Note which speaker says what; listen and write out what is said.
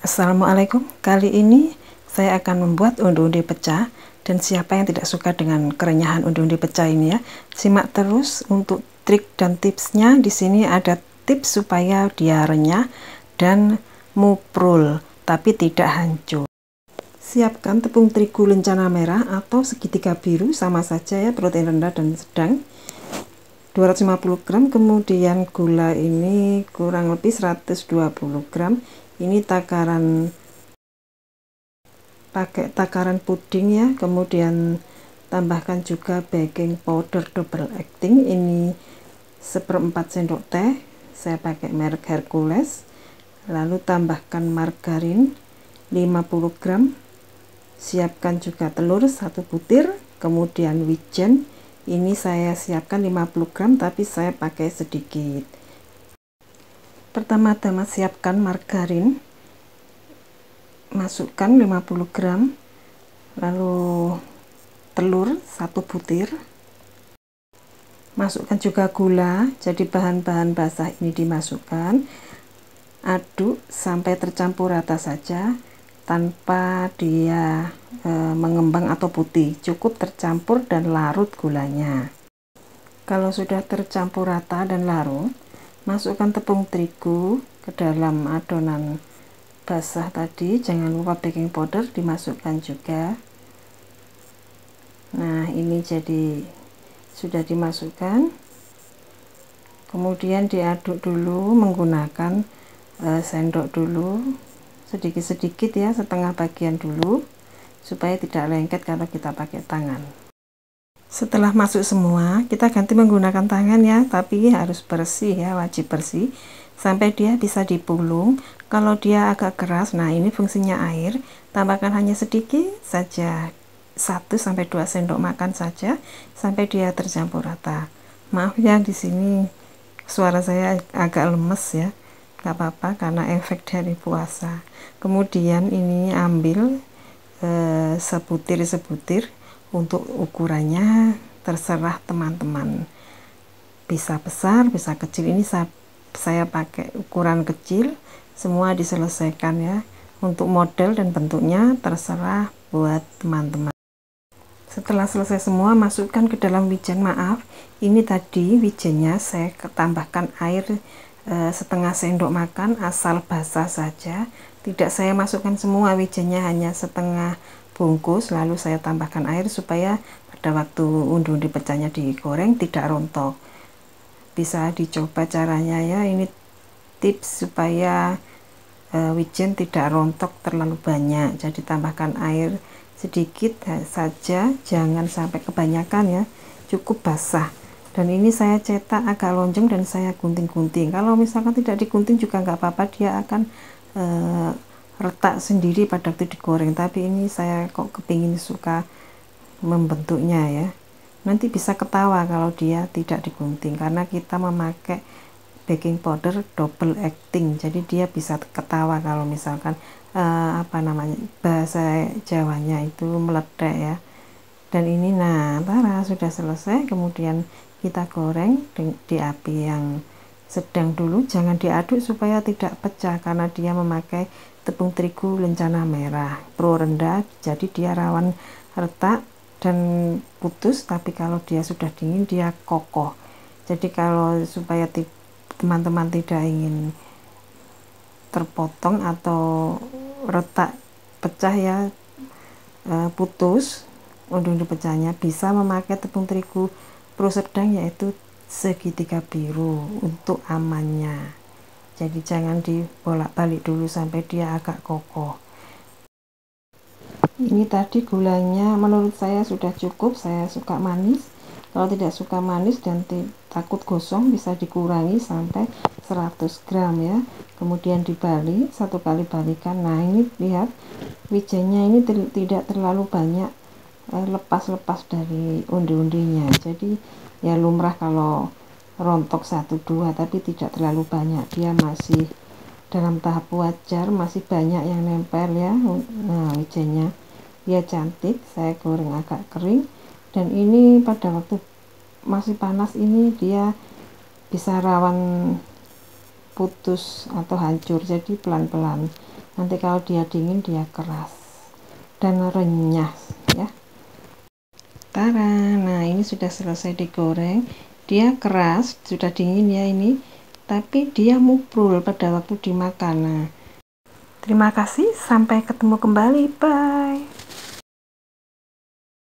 Speaker 1: Assalamualaikum, kali ini saya akan membuat undi-undi pecah. Dan siapa yang tidak suka dengan kerenyahan undi-undi pecah ini ya. Simak terus untuk trik dan tipsnya. Di sini ada tips supaya dia renyah dan muprul tapi tidak hancur. Siapkan tepung terigu lencana merah atau segitiga biru, sama saja ya, protein rendah dan sedang, 250 gram. Kemudian gula ini kurang lebih 120 gram. Ini pakai takaran puding ya. Kemudian tambahkan juga baking powder double acting, ini 1/4 sendok teh, saya pakai merek Hercules. Lalu tambahkan margarin 50 gram. Siapkan juga telur 1 butir. Kemudian wijen, ini saya siapkan 50 gram tapi saya pakai sedikit. Pertama-tama siapkan margarin, masukkan 50 gram, lalu telur 1 butir, masukkan juga gula. Jadi bahan-bahan basah ini dimasukkan, aduk sampai tercampur rata saja tanpa dia mengembang atau putih, cukup tercampur dan larut gulanya. Kalau sudah tercampur rata dan larut, masukkan tepung terigu ke dalam adonan basah tadi. Jangan lupa baking powder dimasukkan juga. Nah, ini jadi sudah dimasukkan. Kemudian diaduk dulu menggunakan sendok dulu, sedikit-sedikit ya, setengah bagian dulu supaya tidak lengket kalau kita pakai tangan. Setelah masuk semua, kita ganti menggunakan tangan ya, tapi harus bersih ya, wajib bersih sampai dia bisa dipulung. Kalau dia agak keras, nah ini fungsinya air, tambahkan hanya sedikit saja, 1-2 sendok makan saja sampai dia tercampur rata. Maaf ya, di sini suara saya agak lemes ya, nggak apa-apa karena efek dari puasa. Kemudian ini ambil sebutir-sebutir. Untuk ukurannya terserah teman-teman, bisa besar bisa kecil. Ini saya pakai ukuran kecil, semua diselesaikan ya. Untuk model dan bentuknya terserah buat teman-teman. Setelah selesai semua, masukkan ke dalam wijen. Maaf, ini tadi wijennya saya tambahkan air setengah sendok makan, asal basah saja. Tidak saya masukkan semua wijennya, hanya setengah bungkus, lalu saya tambahkan air supaya pada waktu undi-undi pecahnya digoreng tidak rontok. Bisa dicoba caranya ya, ini tips supaya wijen tidak rontok terlalu banyak. Jadi tambahkan air sedikit saja, jangan sampai kebanyakan ya, cukup basah. Dan ini saya cetak agak lonjong dan saya gunting-gunting. Kalau misalkan tidak digunting juga nggak apa-apa, dia akan retak sendiri pada waktu digoreng. Tapi ini saya kok kepingin suka membentuknya ya. Nanti bisa ketawa kalau dia tidak digunting karena kita memakai baking powder double acting, jadi dia bisa ketawa kalau misalkan bahasa Jawanya itu meledak ya. Dan ini nah, sudah selesai. Kemudian kita goreng di api yang sedang dulu, jangan diaduk supaya tidak pecah karena dia memakai tepung terigu lencana merah pro rendah, jadi dia rawan retak dan putus. Tapi kalau dia sudah dingin dia kokoh. Jadi kalau supaya teman-teman tidak ingin terpotong atau retak pecah ya, putus undi-undi pecahnya, bisa memakai tepung terigu pro sedang yaitu segitiga biru untuk amannya. Jadi jangan dibolak-balik dulu sampai dia agak kokoh. Ini tadi gulanya menurut saya sudah cukup, saya suka manis. Kalau tidak suka manis dan takut gosong, bisa dikurangi sampai 100 gram ya. Kemudian dibalik, 1 kali balikan. Nah, ini lihat wijennya ini tidak terlalu banyak lepas-lepas dari undi-undinya. Jadi ya lumrah kalau rontok 1-2, tapi tidak terlalu banyak, dia masih dalam tahap wajar, masih banyak yang nempel ya. Nah, wijennya dia cantik, saya goreng agak kering. Dan ini pada waktu masih panas ini dia bisa rawan putus atau hancur, jadi pelan-pelan Nanti kalau dia dingin dia keras dan renyah ya. Tara, nah ini sudah selesai digoreng. Dia keras, sudah dingin ya ini, tapi dia muprul pada waktu dimakan. Nah, terima kasih, sampai ketemu kembali, bye.